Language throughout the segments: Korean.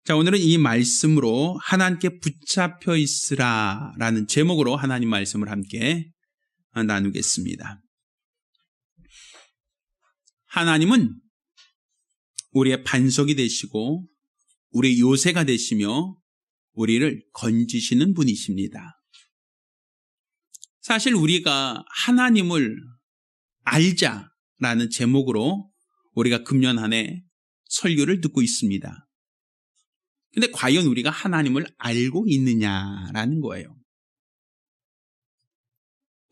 자, 오늘은 이 말씀으로 하나님께 붙잡혀 있으라 라는 제목으로 하나님 말씀을 함께 나누겠습니다. 하나님은 우리의 반석이 되시고 우리의 요새가 되시며 우리를 건지시는 분이십니다. 사실 우리가 하나님을 알자라는 제목으로 우리가 금년 한 해 설교를 듣고 있습니다. 근데 과연 우리가 하나님을 알고 있느냐라는 거예요.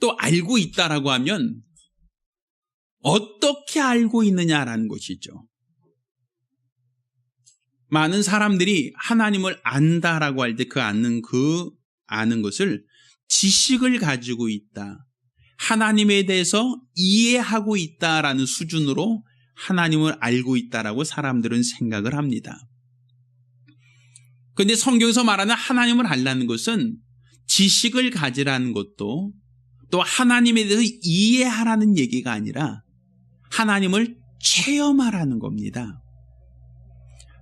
또 알고 있다라고 하면 어떻게 알고 있느냐라는 것이죠. 많은 사람들이 하나님을 안다라고 할 때 그 아는 것을 지식을 가지고 있다, 하나님에 대해서 이해하고 있다라는 수준으로 하나님을 알고 있다라고 사람들은 생각을 합니다. 그런데 성경에서 말하는 하나님을 알라는 것은 지식을 가지라는 것도 또 하나님에 대해서 이해하라는 얘기가 아니라 하나님을 체험하라는 겁니다.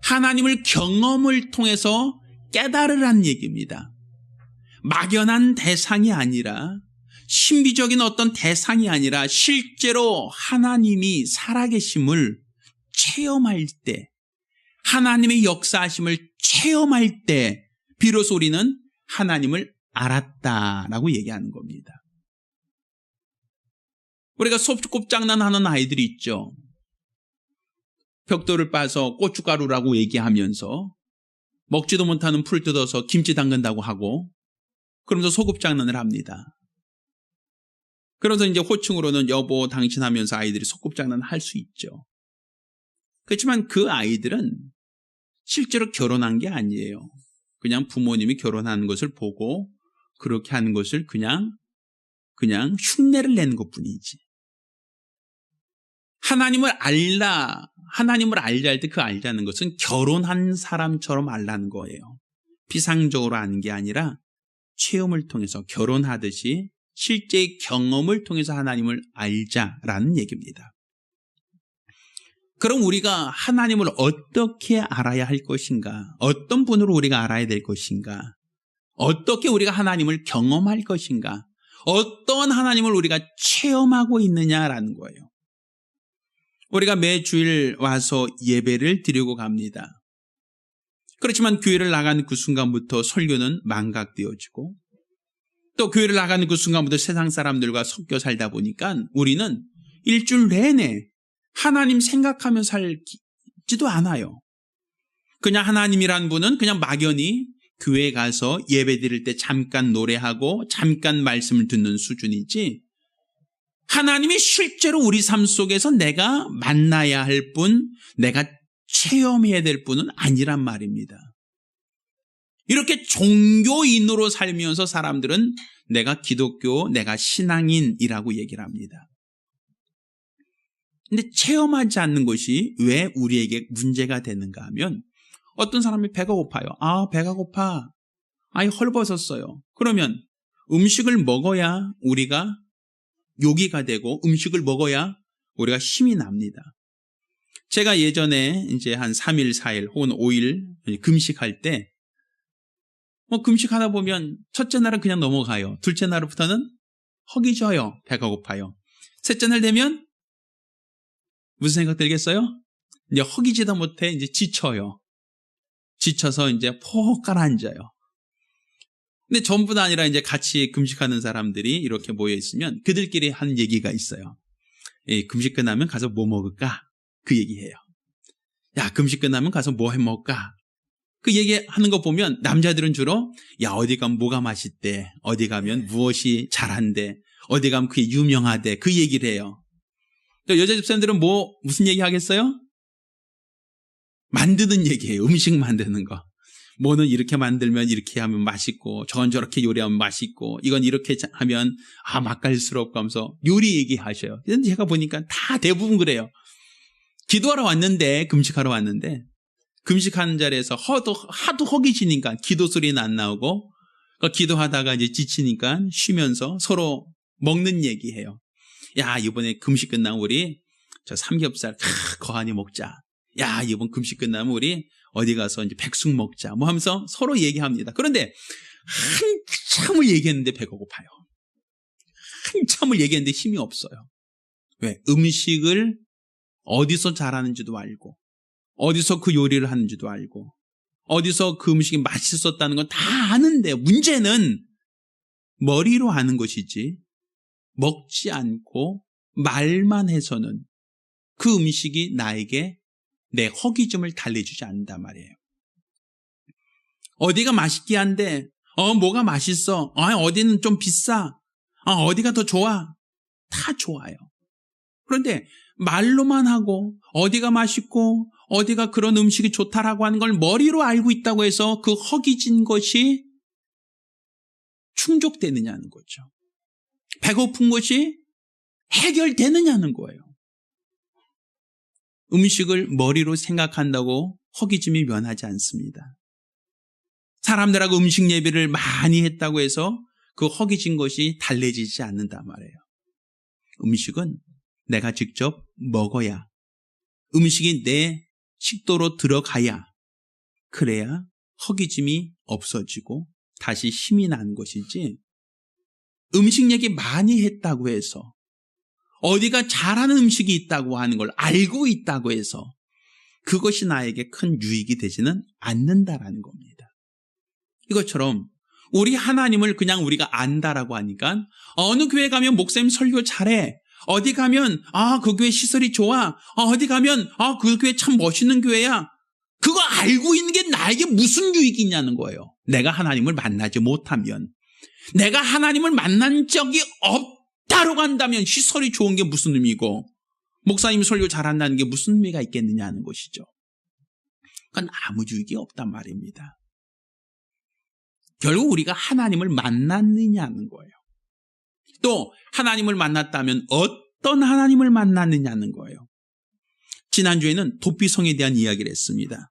하나님을 경험을 통해서 깨달으라는 얘기입니다. 막연한 대상이 아니라, 신비적인 어떤 대상이 아니라 실제로 하나님이 살아계심을 체험할 때, 하나님의 역사하심을 체험할 때 비로소 우리는 하나님을 알았다라고 얘기하는 겁니다. 우리가 소꿉장난하는 아이들이 있죠. 벽돌을 빠서 고춧가루라고 얘기하면서 먹지도 못하는 풀 뜯어서 김치 담근다고 하고 그러면서 소꿉장난을 합니다. 그래서 이제 호칭으로는 여보 당신 하면서 아이들이 소꿉장난을 할 수 있죠. 그렇지만 그 아이들은 실제로 결혼한 게 아니에요. 그냥 부모님이 결혼하는 것을 보고 그렇게 하는 것을 그냥 흉내를 내는 것뿐이지. 하나님을 알자 할 때 그 알자는 것은 결혼한 사람처럼 알라는 거예요. 피상적으로 아는 게 아니라 체험을 통해서 결혼하듯이 실제 경험을 통해서 하나님을 알자라는 얘기입니다. 그럼 우리가 하나님을 어떻게 알아야 할 것인가? 어떤 분으로 우리가 알아야 될 것인가? 어떻게 우리가 하나님을 경험할 것인가? 어떤 하나님을 우리가 체험하고 있느냐라는 거예요. 우리가 매주일 와서 예배를 드리고 갑니다. 그렇지만 교회를 나가는 그 순간부터 설교는 망각되어지고 또 교회를 나가는 그 순간부터 세상 사람들과 섞여 살다 보니까 우리는 일주일 내내 하나님 생각하며 살지도 않아요. 그냥 하나님이란 분은 그냥 막연히 교회에 가서 예배 드릴 때 잠깐 노래하고 잠깐 말씀을 듣는 수준이지, 하나님이 실제로 우리 삶 속에서 내가 만나야 할 분, 내가 체험해야 될 분은 아니란 말입니다. 이렇게 종교인으로 살면서 사람들은 내가 기독교, 내가 신앙인이라고 얘기를 합니다. 근데 체험하지 않는 것이 왜 우리에게 문제가 되는가 하면, 어떤 사람이 배가 고파요. 배가 고파. 헐벗었어요. 그러면 음식을 먹어야 우리가 요기가 되고 음식을 먹어야 우리가 힘이 납니다. 제가 예전에 이제 한 3일, 4일 혹은 5일 금식할 때 금식하다 보면 첫째 날은 그냥 넘어가요. 둘째 날부터는 허기져요. 배가 고파요. 셋째 날 되면 무슨 생각 들겠어요? 이제 허기지도 못해 이제 지쳐요. 지쳐서 이제 폭 가라앉아요. 근데 전부 다 아니라 이제 같이 금식하는 사람들이 이렇게 모여 있으면 그들끼리 한 얘기가 있어요. 금식 끝나면 가서 뭐 먹을까? 그 얘기해요. 야, 금식 끝나면 가서 뭐 해 먹을까? 그 얘기하는 거 보면 남자들은 주로 어디 가면 뭐가 맛있대, 어디 가면 무엇이 잘한대, 어디 가면 그게 유명하대, 그 얘기를 해요. 또 여자 집사님들은 무슨 얘기 하겠어요? 만드는 얘기예요. 음식 만드는 거. 뭐는 이렇게 만들면 이렇게 하면 맛있고, 저건 저렇게 요리하면 맛있고, 이건 이렇게 하면 맛깔스럽고 하면서 요리 얘기하셔요. 근데 제가 보니까 다 대부분 그래요. 기도하러 왔는데, 금식하러 왔는데, 금식하는 자리에서 하도 허기지니까 기도 소리는 안 나오고, 기도하다가 이제 지치니까 쉬면서 서로 먹는 얘기해요. 야, 이번에 금식 끝나고 우리 저 삼겹살 거하니 먹자. 야, 이번 금식 끝나면 우리 어디 가서 이제 백숙 먹자. 뭐 하면서 서로 얘기합니다. 그런데 한참을 얘기했는데 배가 고파요. 한참을 얘기했는데 힘이 없어요. 왜? 음식을 어디서 잘하는지도 알고, 어디서 그 요리를 하는지도 알고, 어디서 그 음식이 맛있었다는 건 다 아는데, 문제는 머리로 아는 것이지 먹지 않고 말만 해서는 그 음식이 나에게 내 허기짐을 달래주지 않는단 말이에요. 어디가 맛있게 한데 뭐가 맛있어, 어디는 좀 비싸, 어디가 더 좋아, 다 좋아요. 그런데 말로만 하고 어디가 맛있고 어디가 그런 음식이 좋다라고 하는 걸 머리로 알고 있다고 해서 그 허기진 것이 충족되느냐는 거죠. 배고픈 것이 해결되느냐는 거예요. 음식을 머리로 생각한다고 허기짐이 면하지 않습니다. 사람들하고 음식 예배를 많이 했다고 해서 그 허기진 것이 달래지지 않는단 말이에요. 음식은 내가 직접 먹어야, 음식이 내 식도로 들어가야, 그래야 허기짐이 없어지고 다시 힘이 나는 것이지, 음식 얘기 많이 했다고 해서, 어디가 잘하는 음식이 있다고 하는 걸 알고 있다고 해서 그것이 나에게 큰 유익이 되지는 않는다라는 겁니다. 이것처럼 우리 하나님을 그냥 우리가 안다라고 하니까 어느 교회 가면 목사님 설교 잘해, 어디 가면 그 교회 시설이 좋아, 어디 가면 그 교회 참 멋있는 교회야, 그거 알고 있는 게 나에게 무슨 유익이 있냐는 거예요. 내가 하나님을 만나지 못하면, 내가 하나님을 만난 적이 없다라고 한다면 시설이 좋은 게 무슨 의미고 목사님이 설교 잘한다는 게 무슨 의미가 있겠느냐 하는 것이죠. 그건 아무 유익이 없단 말입니다. 결국 우리가 하나님을 만났느냐는 거예요. 또 하나님을 만났다면 어떤 하나님을 만났느냐는 거예요. 지난주에는 도피성에 대한 이야기를 했습니다.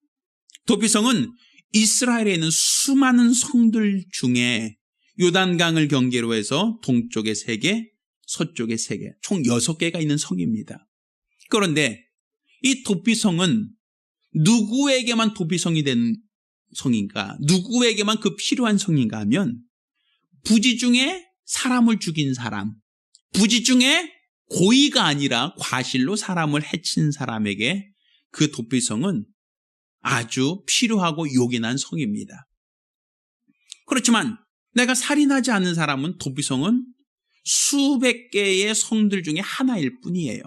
도피성은 이스라엘에 있는 수많은 성들 중에 요단강을 경계로 해서 동쪽에 3개, 서쪽에 3개, 총 6개가 있는 성입니다. 그런데 이 도피성은 누구에게만 도피성이 된 성인가, 누구에게만 그 필요한 성인가 하면 부지 중에 사람을 죽인 사람, 부지 중에 고의가 아니라 과실로 사람을 해친 사람에게 그 도피성은 아주 필요하고 요긴한 성입니다. 그렇지만 내가 살인하지 않는 사람은 도피성은 수백 개의 성들 중에 하나일 뿐이에요.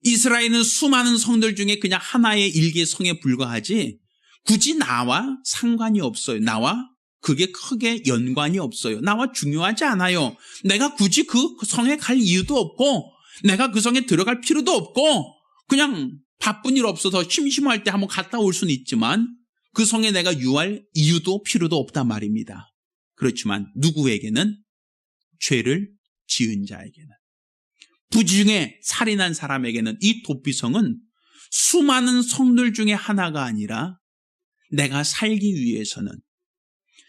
이스라엘은 수많은 성들 중에 그냥 하나의 일개 성에 불과하지 굳이 나와 상관이 없어요. 나와 그게 크게 연관이 없어요. 나와 중요하지 않아요. 내가 굳이 그 성에 갈 이유도 없고 내가 그 성에 들어갈 필요도 없고 그냥 바쁜 일 없어서 심심할 때 한번 갔다 올 수는 있지만 그 성에 내가 유할 이유도 필요도 없단 말입니다. 그렇지만 누구에게는, 죄를 지은 자에게는, 부지 중에 살인한 사람에게는 이 도피성은 수많은 성들 중에 하나가 아니라 내가 살기 위해서는,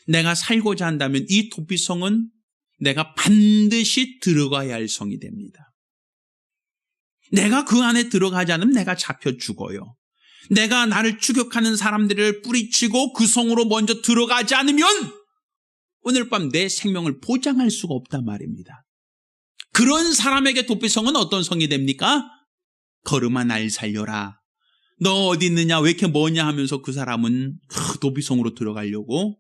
내가 살고자 한다면 이 도피성은 내가 반드시 들어가야 할 성이 됩니다. 내가 그 안에 들어가지 않으면 내가 잡혀 죽어요. 내가 나를 추격하는 사람들을 뿌리치고 그 성으로 먼저 들어가지 않으면 오늘 밤 내 생명을 보장할 수가 없단 말입니다. 그런 사람에게 도피성은 어떤 성이 됩니까? 걸음아 날 살려라, 너 어디 있느냐, 왜 이렇게 머냐 하면서 그 사람은 도피성으로 들어가려고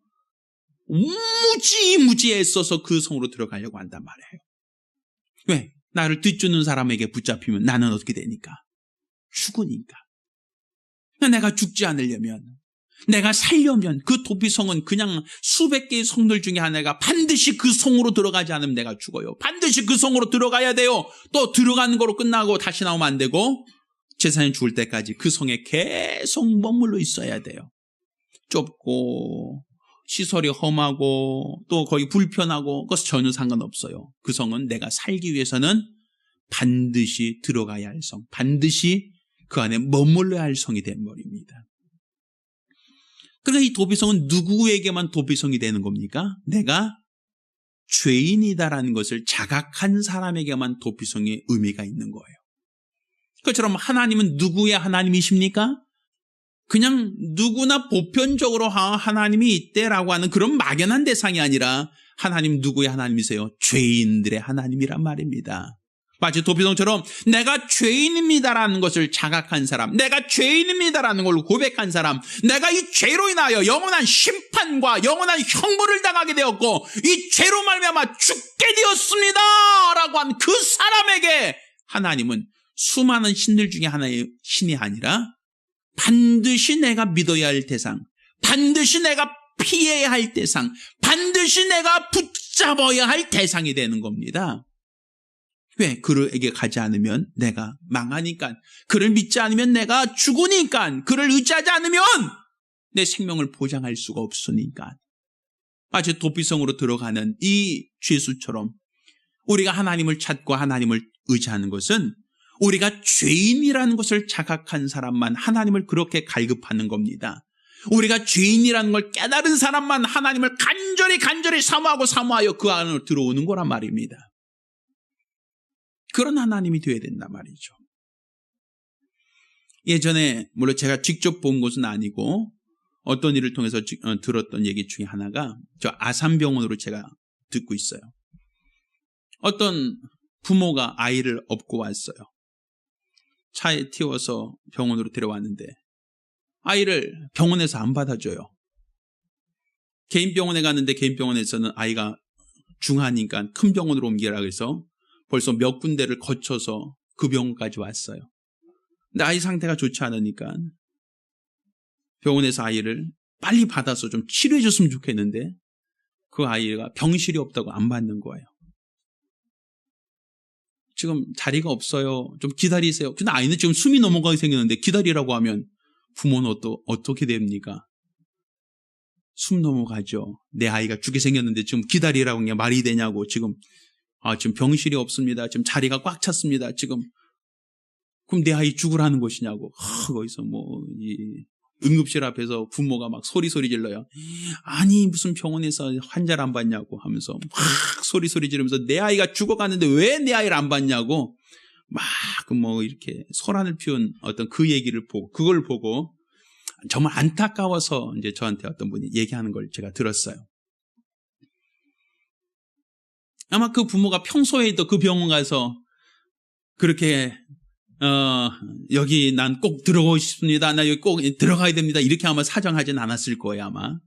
무지 애써서 그 성으로 들어가려고 한단 말이에요. 왜? 나를 뒤쫓는 사람에게 붙잡히면 나는 어떻게 되니까? 죽으니까. 내가 죽지 않으려면, 내가 살려면 그 도피성은 그냥 수백 개의 성들 중에 하나가 반드시 그 성으로 들어가지 않으면 내가 죽어요. 반드시 그 성으로 들어가야 돼요. 또 들어가는 거로 끝나고 다시 나오면 안 되고 제사장이 죽을 때까지 그 성에 계속 머물러 있어야 돼요. 좁고 시설이 험하고 또 거기 불편하고 그것은 전혀 상관없어요. 그 성은 내가 살기 위해서는 반드시 들어가야 할 성, 반드시 그 안에 머물러야 할 성이 된버립니다. 그러니까 이 도피성은 누구에게만 도피성이 되는 겁니까? 내가 죄인이다라는 것을 자각한 사람에게만 도피성의 의미가 있는 거예요. 그처럼 하나님은 누구의 하나님이십니까? 그냥 누구나 보편적으로 하나님이 있대라고 하는 그런 막연한 대상이 아니라 하나님 누구의 하나님이세요? 죄인들의 하나님이란 말입니다. 마치 도피성처럼 내가 죄인입니다라는 것을 자각한 사람, 내가 죄인입니다라는 걸 고백한 사람, 내가 이 죄로 인하여 영원한 심판과 영원한 형벌을 당하게 되었고 이 죄로 말미암아 죽게 되었습니다 라고 한 그 사람에게 하나님은 수많은 신들 중에 하나의 신이 아니라 반드시 내가 믿어야 할 대상, 반드시 내가 피해야 할 대상, 반드시 내가 붙잡아야 할 대상이 되는 겁니다. 왜? 그에게 가지 않으면 내가 망하니까, 그를 믿지 않으면 내가 죽으니까, 그를 의지하지 않으면 내 생명을 보장할 수가 없으니까. 마치 도피성으로 들어가는 이 죄수처럼 우리가 하나님을 찾고 하나님을 의지하는 것은 우리가 죄인이라는 것을 자각한 사람만 하나님을 그렇게 갈급하는 겁니다. 우리가 죄인이라는 걸 깨달은 사람만 하나님을 간절히 사모하여 그 안으로 들어오는 거란 말입니다. 그런 하나님이 되어야 된단 말이죠. 예전에 물론 제가 직접 본 것은 아니고 어떤 일을 통해서 들었던 얘기 중에 하나가 저 아산병원으로 제가 듣고 있어요. 어떤 부모가 아이를 업고 왔어요. 차에 태워서 병원으로 데려왔는데 아이를 병원에서 안 받아줘요. 개인 병원에 갔는데 개인 병원에서는 아이가 중하니까 큰 병원으로 옮기라 그래서 벌써 몇 군데를 거쳐서 그 병원까지 왔어요. 근데 아이 상태가 좋지 않으니까 병원에서 아이를 빨리 받아서 좀 치료해 줬으면 좋겠는데 그 아이가 병실이 없다고 안 받는 거예요. 지금 자리가 없어요. 좀 기다리세요. 근데 아이는 지금 숨이 넘어가게 생겼는데 기다리라고 하면 부모는 어떻게 됩니까? 숨 넘어가죠. 내 아이가 죽게 생겼는데 지금 기다리라고 그냥 말이 되냐고. 지금 병실이 없습니다. 지금 자리가 꽉 찼습니다. 지금 그럼 내 아이 죽으라는 것이냐고. 거기서 응급실 앞에서 부모가 막 소리 질러요. 아니 무슨 병원에서 환자를 안 받냐고 하면서 막 소리 지르면서 내 아이가 죽어가는데 왜 내 아이를 안 받냐고 막 이렇게 소란을 피운 어떤 그 얘기를 보고 그걸 보고 정말 안타까워서 이제 저한테 어떤 분이 얘기하는 걸 제가 들었어요. 아마 그 부모가 평소에도 그 병원 가서 그렇게 여기 난 꼭 들어가고 싶습니다. 나 여기 꼭 들어가야 됩니다. 이렇게 아마 사정하진 않았을 거예요, 아마.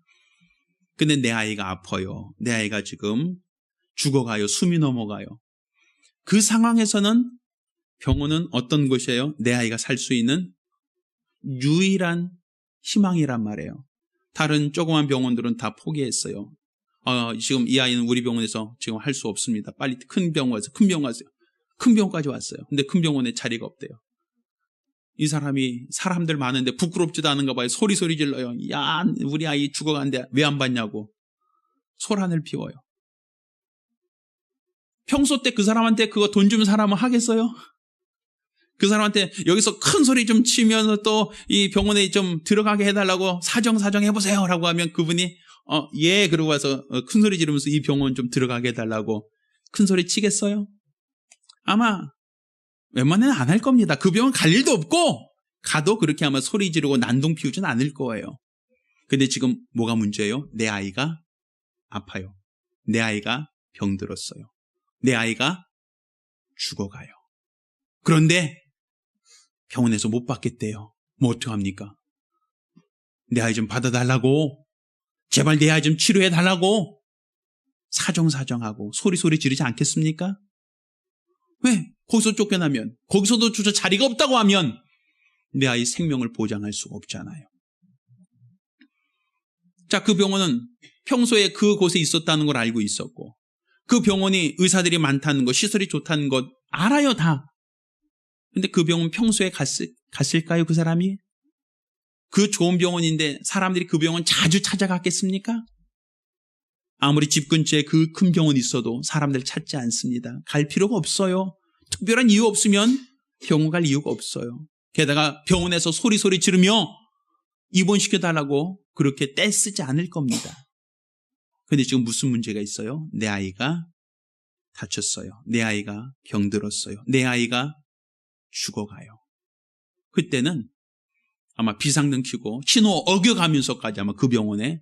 근데 내 아이가 아파요. 내 아이가 지금 죽어가요. 숨이 넘어가요. 그 상황에서는 병원은 어떤 곳이에요? 내 아이가 살 수 있는 유일한 희망이란 말이에요. 다른 조그만 병원들은 다 포기했어요. 지금 이 아이는 우리 병원에서 지금 할 수 없습니다. 빨리 큰 병원 가세요. 큰 병원까지 왔어요. 근데 큰 병원에 자리가 없대요. 이 사람이 사람들 많은데 부끄럽지도 않은가 봐요. 소리 질러요. 야, 우리 아이 죽어간대. 왜 안 받냐고. 소란을 피워요. 평소 때 그 사람한테 그거 돈 주면 사람은 하겠어요? 그 사람한테 여기서 큰 소리 좀 치면서 또 이 병원에 좀 들어가게 해달라고 사정 해보세요 라고 하면 그분이 예 그러고 와서 큰 소리 지르면서 이 병원 좀 들어가게 해달라고 큰 소리 치겠어요? 아마 웬만하면 안 할 겁니다. 그 병원 갈 일도 없고 가도 그렇게 아마 소리 지르고 난동 피우진 않을 거예요. 근데 지금 뭐가 문제예요? 내 아이가 아파요. 내 아이가 병들었어요. 내 아이가 죽어가요. 그런데 병원에서 못 받겠대요. 뭐 어떡합니까? 내 아이 좀 받아달라고, 제발 내 아이 좀 치료해달라고 사정하고 소리 지르지 않겠습니까? 왜? 거기서 쫓겨나면, 거기서도 주저 자리가 없다고 하면 내 아이 생명을 보장할 수가 없잖아요. 자, 그 병원은 평소에 그곳에 있었다는 걸 알고 있었고 그 병원이 의사들이 많다는 것, 시설이 좋다는 것 알아요, 다. 근데 그 병원 평소에 갔을까요, 그 사람이? 그 좋은 병원인데 사람들이 그 병원 자주 찾아갔겠습니까? 아무리 집 근처에 그 큰 병원이 있어도 사람들 찾지 않습니다. 갈 필요가 없어요. 특별한 이유 없으면 병원 갈 이유가 없어요. 게다가 병원에서 소리 지르며 입원시켜달라고 그렇게 떼쓰지 않을 겁니다. 근데 지금 무슨 문제가 있어요? 내 아이가 다쳤어요. 내 아이가 병들었어요. 내 아이가 죽어가요. 그때는 아마 비상등 켜고 신호 어겨가면서까지 아마 그 병원에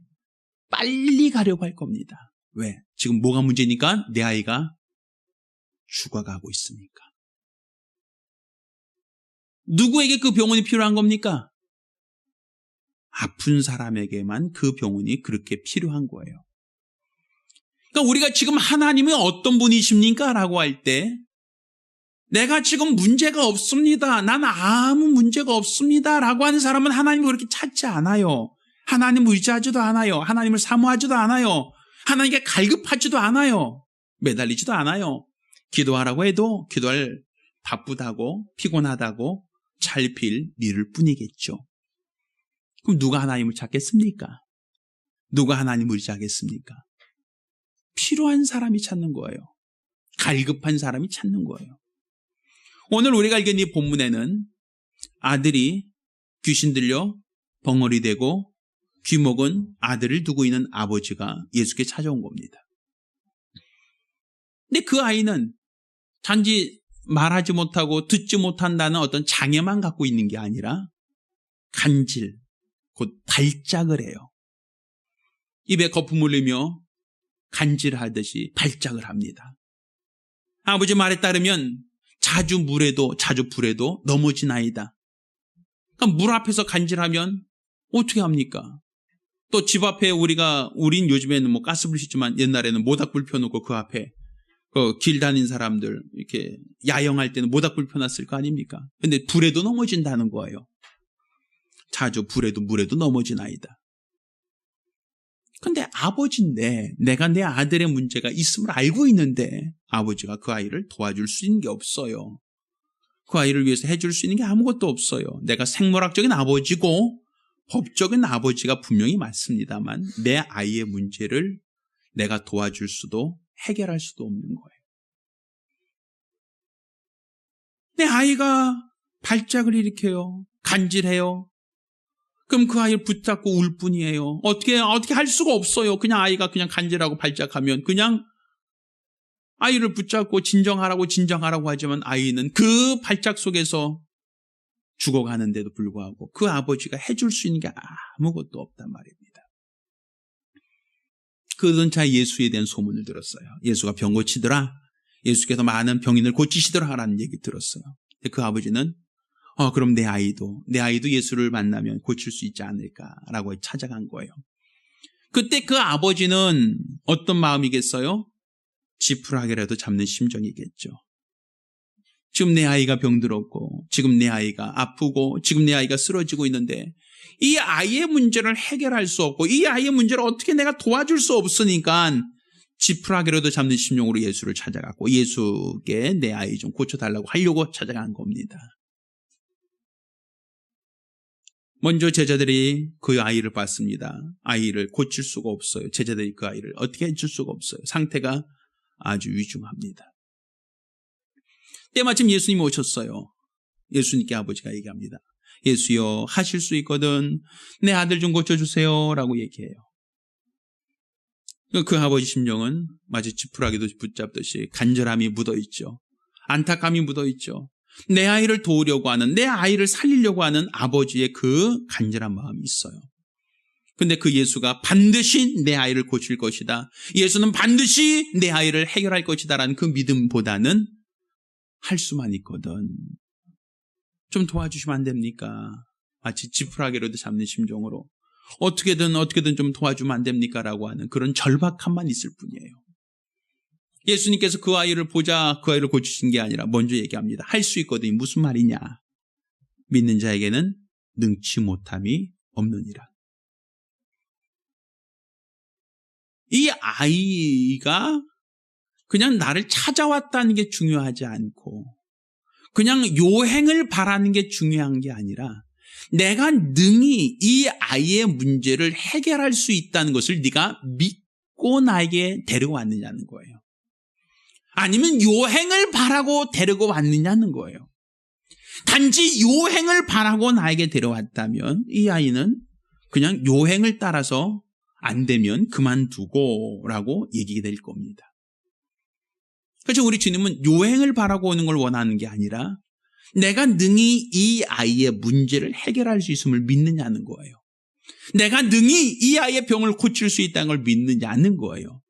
빨리 가려고 할 겁니다. 왜? 지금 뭐가 문제니까? 내 아이가 죽어가고 있으니까. 누구에게 그 병원이 필요한 겁니까? 아픈 사람에게만 그 병원이 그렇게 필요한 거예요. 그러니까 우리가 지금 하나님이 어떤 분이십니까? 라고 할 때 내가 지금 문제가 없습니다. 난 아무 문제가 없습니다. 라고 하는 사람은 하나님을 그렇게 찾지 않아요. 하나님을 의지하지도 않아요. 하나님을 사모하지도 않아요. 하나님께 갈급하지도 않아요. 매달리지도 않아요. 기도하라고 해도 기도할 바쁘다고 피곤하다고 찰필 미룰 뿐이겠죠. 그럼 누가 하나님을 찾겠습니까? 누가 하나님을 의지하겠습니까? 필요한 사람이 찾는 거예요. 갈급한 사람이 찾는 거예요. 오늘 우리가 읽은 이 본문에는 아들이 귀신 들려 벙어리 되고 귀먹은 아들을 두고 있는 아버지가 예수께 찾아온 겁니다. 근데 그 아이는 단지 말하지 못하고 듣지 못한다는 어떤 장애만 갖고 있는 게 아니라 간질, 곧 발작을 해요. 입에 거품 흘리며 간질하듯이 발작을 합니다. 아버지 말에 따르면 자주 물에도 자주 불에도 넘어지나이다. 그러니까 물 앞에서 간질하면 어떻게 합니까? 또 집 앞에 우린 요즘에는 뭐 가스불 씻지만 옛날에는 모닥불 펴놓고 그 앞에 길 다니는 사람들 이렇게 야영할 때는 모닥불 펴놨을 거 아닙니까? 근데 불에도 넘어진다는 거예요. 자주 불에도 물에도 넘어지나이다. 근데 아버지인데 내가 내 아들의 문제가 있음을 알고 있는데 아버지가 그 아이를 도와줄 수 있는 게 없어요. 그 아이를 위해서 해줄 수 있는 게 아무것도 없어요. 내가 생물학적인 아버지고 법적인 아버지가 분명히 맞습니다만 내 아이의 문제를 내가 도와줄 수도 해결할 수도 없는 거예요. 내 아이가 발작을 일으켜요. 간질해요. 그럼 그 아이를 붙잡고 울 뿐이에요. 어떻게 할 수가 없어요. 그냥 아이가 그냥 간질하고 발작하면 그냥 아이를 붙잡고 진정하라고 하지만 아이는 그 발작 속에서 죽어가는데도 불구하고 그 아버지가 해줄 수 있는 게 아무것도 없단 말입니다. 그러던 차에 예수에 대한 소문을 들었어요. 예수가 병 고치더라. 예수께서 많은 병인을 고치시더라 라는 얘기 들었어요. 근데 그 아버지는 그럼 내 아이도 예수를 만나면 고칠 수 있지 않을까라고 찾아간 거예요. 그때 그 아버지는 어떤 마음이겠어요? 지푸라기라도 잡는 심정이겠죠. 지금 내 아이가 병들었고 지금 내 아이가 아프고 지금 내 아이가 쓰러지고 있는데 이 아이의 문제를 해결할 수 없고 이 아이의 문제를 어떻게 내가 도와줄 수 없으니까 지푸라기라도 잡는 심정으로 예수를 찾아갔고 예수께 내 아이 좀 고쳐달라고 하려고 찾아간 겁니다. 먼저 제자들이 그 아이를 봤습니다. 아이를 고칠 수가 없어요. 제자들이 그 아이를 어떻게 해줄 수가 없어요. 상태가 아주 위중합니다. 때마침 예수님이 오셨어요. 예수님께 아버지가 얘기합니다. 예수여 하실 수 있거든 내 아들 좀 고쳐주세요 라고 얘기해요. 그 아버지 심정은 마치 지푸라기도 붙잡듯이 간절함이 묻어있죠. 안타까움이 묻어있죠. 내 아이를 도우려고 하는 내 아이를 살리려고 하는 아버지의 그 간절한 마음이 있어요. 근데 그 예수가 반드시 내 아이를 고칠 것이다. 예수는 반드시 내 아이를 해결할 것이다 라는 그 믿음보다는 할 수만 있거든 좀 도와주시면 안 됩니까? 마치 지푸라기라도 잡는 심정으로 어떻게든 좀 도와주면 안 됩니까? 라고 하는 그런 절박함만 있을 뿐이에요. 예수님께서 그 아이를 보자 그 아이를 고치신 게 아니라 먼저 얘기합니다. 할 수 있거든요. 무슨 말이냐? 믿는 자에게는 능치 못함이 없느니라. 이 아이가 그냥 나를 찾아왔다는 게 중요하지 않고 그냥 요행을 바라는 게 중요한 게 아니라 내가 능히 이 아이의 문제를 해결할 수 있다는 것을 네가 믿고 나에게 데려왔느냐는 거예요. 아니면 요행을 바라고 데리고 왔느냐는 거예요. 단지 요행을 바라고 나에게 데려왔다면 이 아이는 그냥 요행을 따라서 안 되면 그만두고 라고 얘기가 될 겁니다. 그렇죠. 우리 주님은 요행을 바라고 오는 걸 원하는 게 아니라 내가 능히 이 아이의 문제를 해결할 수 있음을 믿느냐는 거예요. 내가 능히 이 아이의 병을 고칠 수 있다는 걸 믿느냐는 거예요.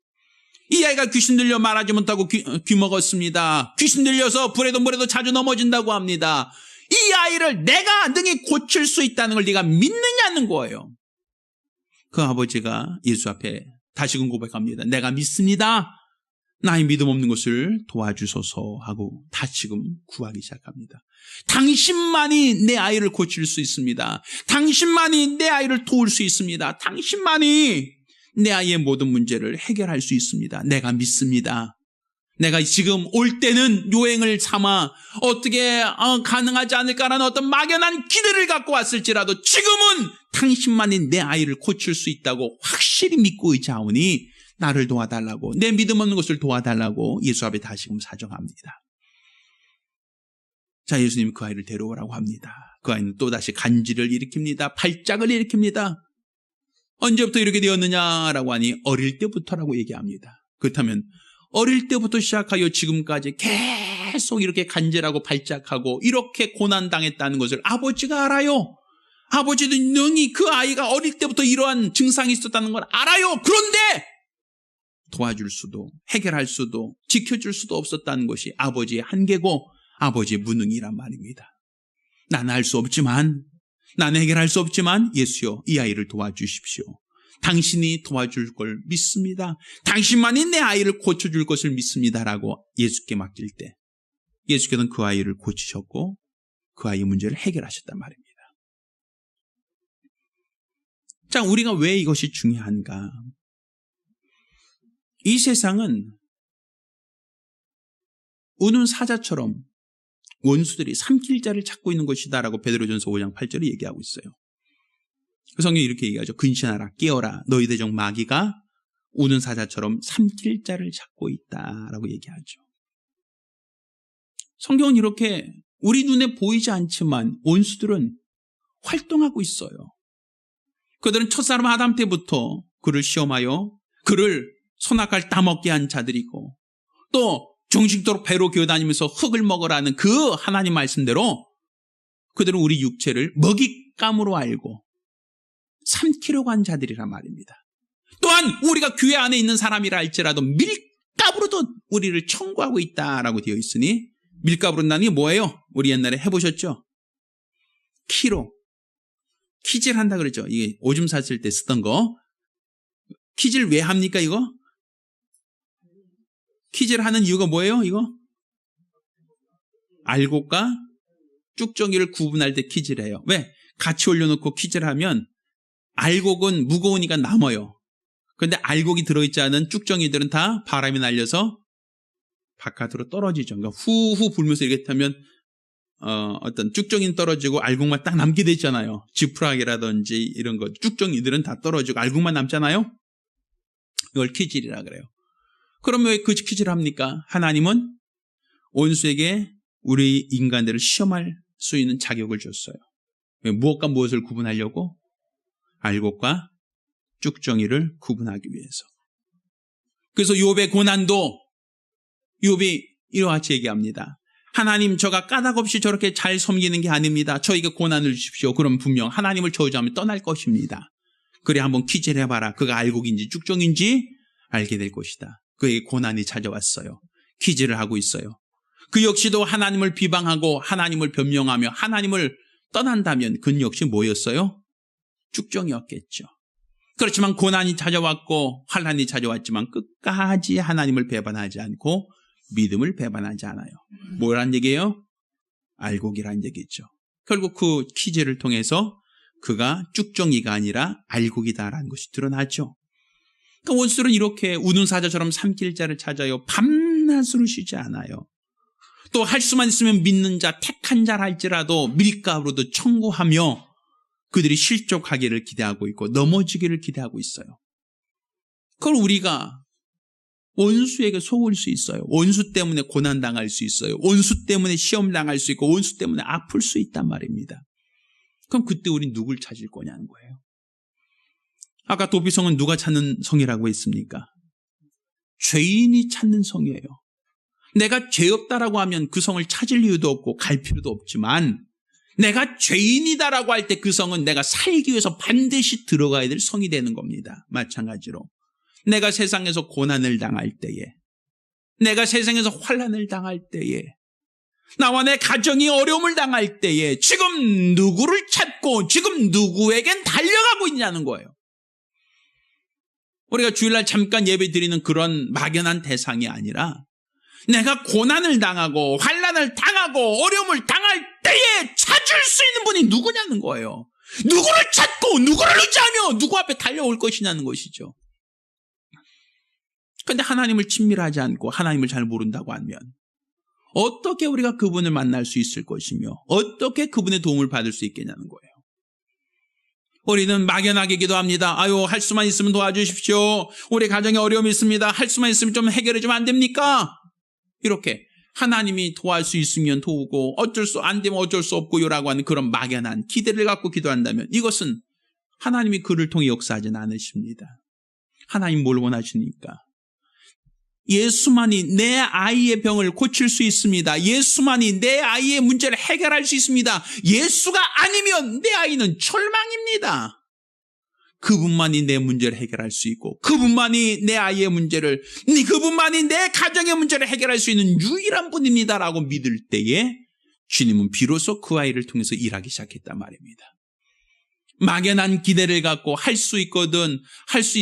이 아이가 귀신 들려 말하지 못하고 귀 먹었습니다. 귀신 들려서 불에도 물에도 자주 넘어진다고 합니다. 이 아이를 내가 능히 고칠 수 있다는 걸 네가 믿느냐는 거예요. 그 아버지가 예수 앞에 다시금 고백합니다. 내가 믿습니다. 나의 믿음 없는 것을 도와주소서 하고 다시금 구하기 시작합니다. 당신만이 내 아이를 고칠 수 있습니다. 당신만이 내 아이를 도울 수 있습니다. 당신만이 내 아이의 모든 문제를 해결할 수 있습니다. 내가 믿습니다. 내가 지금 올 때는 요행을 삼아 어떻게 가능하지 않을까라는 어떤 막연한 기대를 갖고 왔을지라도 지금은 당신만이 내 아이를 고칠 수 있다고 확실히 믿고 의지하오니 나를 도와달라고, 내 믿음 없는 것을 도와달라고 예수 앞에 다시금 사정합니다. 자, 예수님이 그 아이를 데려오라고 합니다. 그 아이는 또다시 간질을 일으킵니다. 발작을 일으킵니다. 언제부터 이렇게 되었느냐라고 하니 어릴 때부터라고 얘기합니다. 그렇다면 어릴 때부터 시작하여 지금까지 계속 이렇게 간질하고 발작하고 이렇게 고난당했다는 것을 아버지가 알아요. 아버지도 능히 그 아이가 어릴 때부터 이러한 증상이 있었다는 걸 알아요. 그런데 도와줄 수도 해결할 수도 지켜줄 수도 없었다는 것이 아버지의 한계고 아버지의 무능이란 말입니다. 나는 할 수 없지만, 나는 해결할 수 없지만 예수여 이 아이를 도와주십시오. 당신이 도와줄 걸 믿습니다. 당신만이 내 아이를 고쳐줄 것을 믿습니다라고 예수께 맡길 때 예수께서는 그 아이를 고치셨고 그 아이의 문제를 해결하셨단 말입니다. 자, 우리가 왜 이것이 중요한가? 이 세상은 우는 사자처럼 원수들이 삼킬 자를 찾고 있는 것이다라고 베드로전서 5장 8절에 얘기하고 있어요. 그 성경이 이렇게 얘기하죠. 근신하라, 깨어라, 너희 대적 마귀가 우는 사자처럼 삼킬 자를 찾고 있다라고 얘기하죠. 성경은 이렇게 우리 눈에 보이지 않지만 원수들은 활동하고 있어요. 그들은 첫사람 아담 때부터 그를 시험하여 그를 선악과를 따먹게 한 자들이고 또 종식도록 배로 기어다니면서 흙을 먹으라는 그 하나님 말씀대로 그들은 우리 육체를 먹잇감으로 알고 삼키려고 한 자들이란 말입니다. 또한 우리가 교회 안에 있는 사람이라 할지라도 밀가부로도 우리를 청구하고 있다라고 되어 있으니 밀가부로 난이 뭐예요? 우리 옛날에 해보셨죠? 키로 키질한다 그러죠. 이게 오줌 쌌을 때 쓰던 거. 키질 왜 합니까 이거? 키질하는 이유가 뭐예요 이거? 알곡과 쭉정이를 구분할 때 키질해요. 왜? 같이 올려놓고 키질하면 알곡은 무거우니까 남아요. 그런데 알곡이 들어있지 않은 쭉정이들은 다 바람이 날려서 바깥으로 떨어지죠. 그러니까 후후 불면서 이렇게 타면 어떤 쭉정이는 떨어지고 알곡만 딱 남게 되잖아요. 지푸라기라든지 이런 거 쭉정이들은 다 떨어지고 알곡만 남잖아요. 이걸 키질이라 그래요. 그럼 왜 그 키질을 합니까? 하나님은 원수에게 우리 인간들을 시험할 수 있는 자격을 줬어요. 무엇과 무엇을 구분하려고? 알곡과 쭉정이를 구분하기 위해서. 그래서 욥의 고난도 욥이 이와 같이 얘기합니다. 하나님, 저가 까닭없이 저렇게 잘 섬기는 게 아닙니다. 저에게 고난을 주십시오. 그럼 분명 하나님을 저주하면 떠날 것입니다. 그래 한번 키질해봐라. 그가 알곡인지 쭉정인지 알게 될 것이다. 그에게 고난이 찾아왔어요. 키질을 하고 있어요. 그 역시도 하나님을 비방하고 하나님을 변명하며 하나님을 떠난다면 그는 역시 뭐였어요? 쭉정이었겠죠. 그렇지만 고난이 찾아왔고 환난이 찾아왔지만 끝까지 하나님을 배반하지 않고 믿음을 배반하지 않아요. 뭐란 얘기예요? 알곡이란 얘기죠. 결국 그 키질을 통해서 그가 쭉정이가 아니라 알곡이다라는 것이 드러나죠. 그러니까 원수들은 이렇게 우는 사자처럼 삼킬 자를 찾아요. 밤낮으로 쉬지 않아요. 또 할 수만 있으면 믿는 자, 택한 자라 할지라도 밀가루로도 청구하며 그들이 실족하기를 기대하고 있고 넘어지기를 기대하고 있어요. 그걸 우리가 원수에게 속을 수 있어요. 원수 때문에 고난당할 수 있어요. 원수 때문에 시험당할 수 있고 원수 때문에 아플 수 있단 말입니다. 그럼 그때 우리 누굴 찾을 거냐는 거예요. 아까 도피성은 누가 찾는 성이라고 했습니까? 죄인이 찾는 성이에요. 내가 죄 없다라고 하면 그 성을 찾을 이유도 없고 갈 필요도 없지만 내가 죄인이다라고 할 때 그 성은 내가 살기 위해서 반드시 들어가야 될 성이 되는 겁니다. 마찬가지로 내가 세상에서 고난을 당할 때에, 내가 세상에서 환난을 당할 때에, 나와 내 가정이 어려움을 당할 때에 지금 누구를 찾고 지금 누구에겐 달려가고 있냐는 거예요. 우리가 주일날 잠깐 예배 드리는 그런 막연한 대상이 아니라 내가 고난을 당하고 환난을 당하고 어려움을 당할 때에 찾을 수 있는 분이 누구냐는 거예요. 누구를 찾고 누구를 의지하며 누구 앞에 달려올 것이냐는 것이죠. 그런데 하나님을 친밀하지 않고 하나님을 잘 모른다고 하면 어떻게 우리가 그분을 만날 수 있을 것이며 어떻게 그분의 도움을 받을 수 있겠냐는 거예요. 우리는 막연하게 기도합니다. 아유, 할 수만 있으면 도와주십시오. 우리 가정에 어려움이 있습니다. 할 수만 있으면 좀 해결해 주면 안 됩니까? 이렇게 하나님이 도와줄 수 있으면 도우고 안 되면 어쩔 수 없고요라고 하는 그런 막연한 기대를 갖고 기도한다면 이것은 하나님이 그를 통해 역사하지는 않으십니다. 하나님 뭘 원하시니까? 예수만이 내 아이의 병을 고칠 수 있습니다. 예수만이 내 아이의 문제를 해결할 수 있습니다. 예수가 아니면 내 아이는 절망입니다. 그분만이 내 문제를 해결할 수 있고 그분만이 내 아이의 문제를, 그분만이 내 가정의 문제를 해결할 수 있는 유일한 분입니다라고 믿을 때에 주님은 비로소 그 아이를 통해서 일하기 시작했단 말입니다. 막연한 기대를 갖고 할 수 있거든, 할 수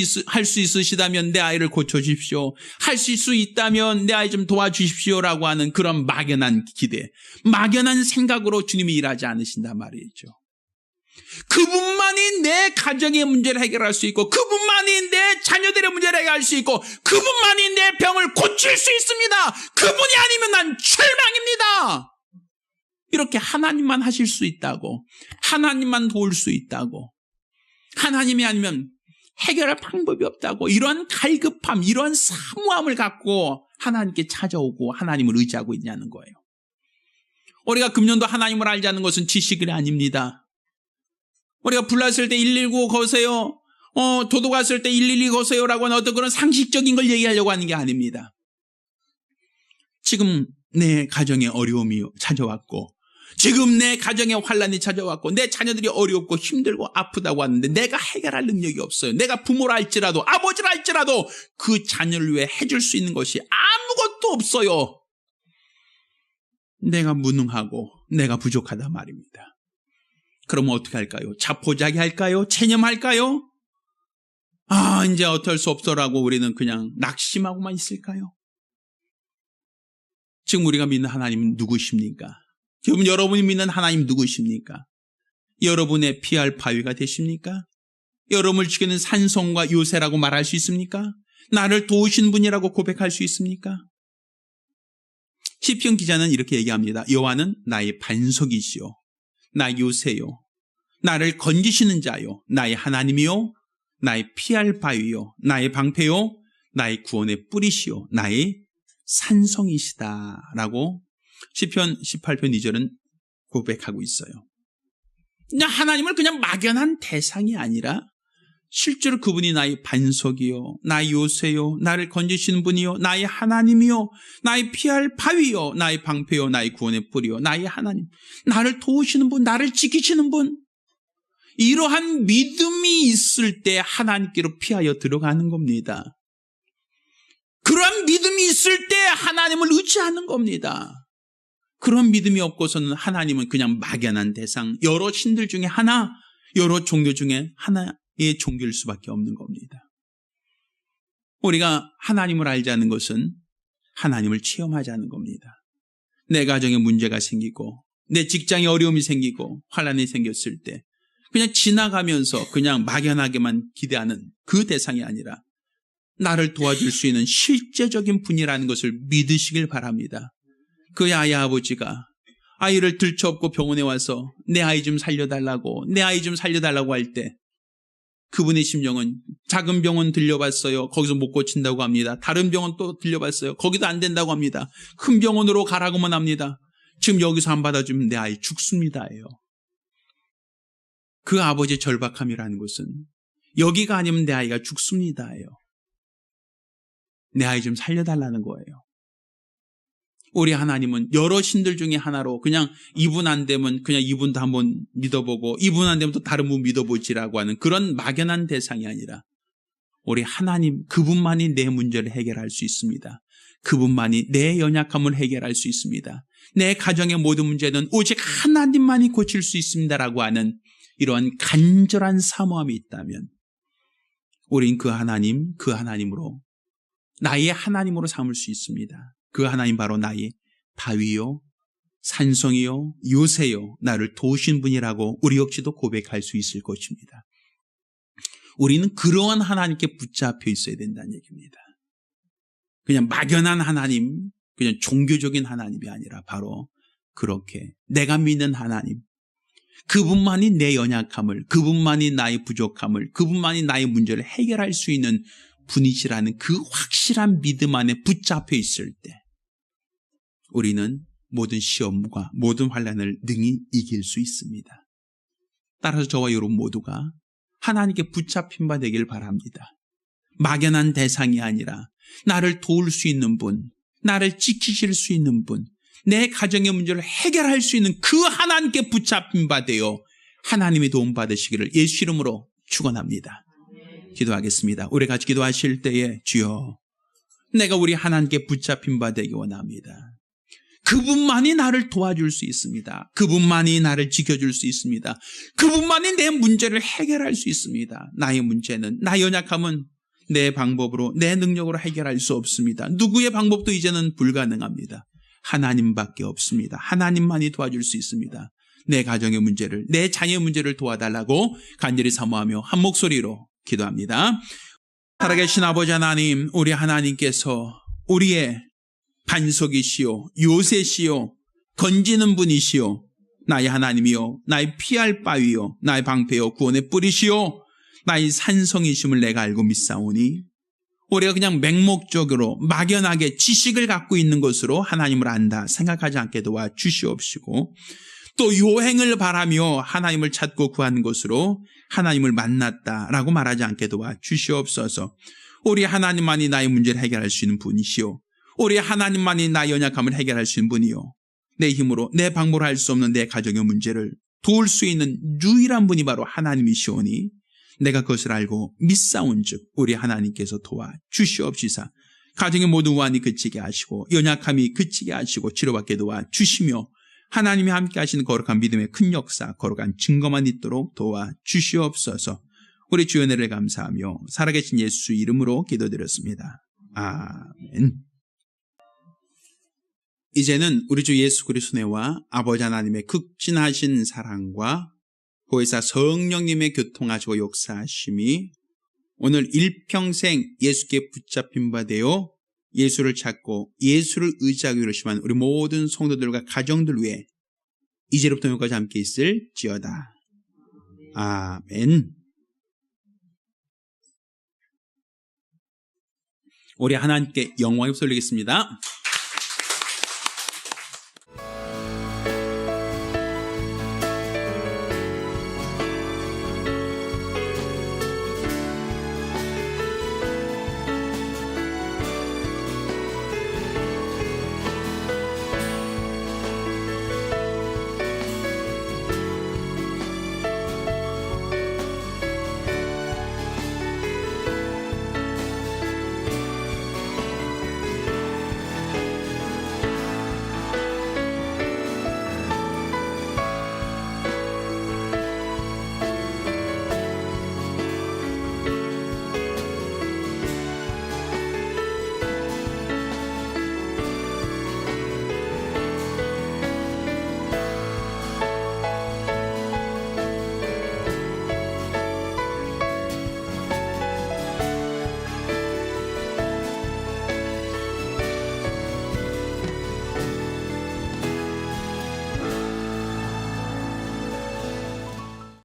있으시다면 내 아이를 고쳐주십시오, 할 수 있다면 내 아이 좀 도와주십시오라고 하는 그런 막연한 기대, 막연한 생각으로 주님이 일하지 않으신단 말이죠. 그분만이 내 가정의 문제를 해결할 수 있고 그분만이 내 자녀들의 문제를 해결할 수 있고 그분만이 내 병을 고칠 수 있습니다. 그분이 아니면 난 절망입니다. 이렇게 하나님만 하실 수 있다고, 하나님만 도울 수 있다고, 하나님이 아니면 해결할 방법이 없다고, 이런 갈급함, 이런 사모함을 갖고 하나님께 찾아오고 하나님을 의지하고 있냐는 거예요. 우리가 금년도 하나님을 알자는 것은 지식이 아닙니다. 우리가 불났을 때 119 거세요, 도둑 왔을 때 112 거세요라고 하는 어떤 그런 상식적인 걸 얘기하려고 하는 게 아닙니다. 지금 내 가정에 어려움이 찾아왔고 지금 내 가정에 환난이 찾아왔고 내 자녀들이 어렵고 힘들고 아프다고 하는데 내가 해결할 능력이 없어요. 내가 부모라 할지라도 아버지라 할지라도 그 자녀를 위해 해줄 수 있는 것이 아무것도 없어요. 내가 무능하고 내가 부족하단 말입니다. 그러면 어떻게 할까요? 자포자기 할까요? 체념할까요? 이제 어쩔 수 없어라고 우리는 그냥 낙심하고만 있을까요? 지금 우리가 믿는 하나님은 누구십니까? 지금 여러분이 믿는 하나님 누구십니까? 여러분의 피할 바위가 되십니까? 여러분을 지키는 산성과 요새라고 말할 수 있습니까? 나를 도우신 분이라고 고백할 수 있습니까? 시편 기자는 이렇게 얘기합니다. 여호와는 나의 반석이시요 나의 요새요 나를 건지시는 자요 나의 하나님이요 나의 피할 바위요 나의 방패요 나의 구원의 뿌리시요 나의 산성이시다라고 시편 18편 2절은 고백하고 있어요. 그냥 하나님을 그냥 막연한 대상이 아니라 실제로 그분이 나의 반석이요 나의 요새요 나를 건지시는 분이요 나의 하나님이요 나의 피할 바위요 나의 방패요 나의 구원의 뿌리요 나의 하나님, 나를 도우시는 분, 나를 지키시는 분, 이러한 믿음이 있을 때 하나님께로 피하여 들어가는 겁니다. 그러한 믿음이 있을 때 하나님을 의지하는 겁니다. 그런 믿음이 없고서는 하나님은 그냥 막연한 대상, 여러 신들 중에 하나, 여러 종교 중에 하나의 종교일 수밖에 없는 겁니다. 우리가 하나님을 알자는 것은 하나님을 체험하자는 겁니다. 내 가정에 문제가 생기고 내 직장에 어려움이 생기고 환난이 생겼을 때 그냥 지나가면서 그냥 막연하게만 기대하는 그 대상이 아니라 나를 도와줄 수 있는 실제적인 분이라는 것을 믿으시길 바랍니다. 그 아이 아버지가 아이를 들쳐업고 병원에 와서 내 아이 좀 살려달라고 할 때 그분의 심정은 작은 병원 들려봤어요. 거기서 못 고친다고 합니다. 다른 병원 또 들려봤어요. 거기도 안 된다고 합니다. 큰 병원으로 가라고만 합니다. 지금 여기서 안 받아주면 내 아이 죽습니다예요. 그 아버지의 절박함이라는 것은 여기가 아니면 내 아이가 죽습니다예요. 내 아이 좀 살려달라는 거예요. 우리 하나님은 여러 신들 중에 하나로 그냥 이분 안 되면 그냥 이분도 한번 믿어보고 이분 안 되면 또 다른 분 믿어보지라고 하는 그런 막연한 대상이 아니라 우리 하나님 그분만이 내 문제를 해결할 수 있습니다. 그분만이 내 연약함을 해결할 수 있습니다. 내 가정의 모든 문제는 오직 하나님만이 고칠 수 있습니다라고 하는 이러한 간절한 사모함이 있다면 우린 그 하나님, 그 하나님으로 나의 하나님으로 삼을 수 있습니다. 그 하나님 바로 나의 바위요, 산성이요, 요새요, 나를 도우신 분이라고 우리 역시도 고백할 수 있을 것입니다. 우리는 그러한 하나님께 붙잡혀 있어야 된다는 얘기입니다. 그냥 막연한 하나님, 그냥 종교적인 하나님이 아니라 바로 그렇게 내가 믿는 하나님, 그분만이 내 연약함을, 그분만이 나의 부족함을, 그분만이 나의 문제를 해결할 수 있는 분이시라는 그 확실한 믿음 안에 붙잡혀 있을 때 우리는 모든 시험과 모든 환난을 능히 이길 수 있습니다. 따라서 저와 여러분 모두가 하나님께 붙잡힌 바 되길 바랍니다. 막연한 대상이 아니라 나를 도울 수 있는 분, 나를 지키실 수 있는 분, 내 가정의 문제를 해결할 수 있는 그 하나님께 붙잡힌 바 되어 하나님의 도움 받으시기를 예수 이름으로 축원합니다. 기도하겠습니다. 우리 같이 기도하실 때에 주여 내가 우리 하나님께 붙잡힌 바 되기 원합니다. 그분만이 나를 도와줄 수 있습니다. 그분만이 나를 지켜줄 수 있습니다. 그분만이 내 문제를 해결할 수 있습니다. 나의 문제는, 나의 연약함은 내 방법으로, 내 능력으로 해결할 수 없습니다. 누구의 방법도 이제는 불가능합니다. 하나님밖에 없습니다. 하나님만이 도와줄 수 있습니다. 내 가정의 문제를, 내 자녀의 문제를 도와달라고 간절히 사모하며 한 목소리로 기도합니다. 살아계신 아버지 하나님, 우리 하나님께서 우리의 반석이시오, 요새시오, 건지는 분이시오, 나의 하나님이요, 나의 피할 바위요, 나의 방패요, 구원의 뿌리시오, 나의 산성이심을 내가 알고 믿사오니 우리가 그냥 맹목적으로 막연하게 지식을 갖고 있는 것으로 하나님을 안다 생각하지 않게 도와 주시옵시고, 또 요행을 바라며 하나님을 찾고 구하는 것으로 하나님을 만났다라고 말하지 않게 도와 주시옵소서. 우리 하나님만이 나의 문제를 해결할 수 있는 분이시오, 우리 하나님만이 나의 연약함을 해결할 수 있는 분이요, 내 힘으로 내 방법으로 할 수 없는 내 가정의 문제를 도울 수 있는 유일한 분이 바로 하나님이시오니 내가 그것을 알고 믿사온즉 우리 하나님께서 도와 주시옵시사. 가정의 모든 우환이 그치게 하시고 연약함이 그치게 하시고 치료받게 도와 주시며 하나님이 함께 하시는 거룩한 믿음의 큰 역사, 거룩한 증거만 있도록 도와 주시옵소서. 우리 주의 은혜를 감사하며 살아계신 예수 이름으로 기도드렸습니다. 아멘. 이제는 우리 주 예수 그리스도의 은혜와 아버지 하나님의 극진하신 사랑과 보혜사 성령님의 교통하시고 역사하심이 오늘 일평생 예수께 붙잡힌 바 되어 예수를 찾고 예수를 의지하기 위해서만 우리 모든 성도들과 가정들 위해 이제부터 여기까지 함께 있을지어다. 아멘. 우리 하나님께 영광을 돌리겠습니다.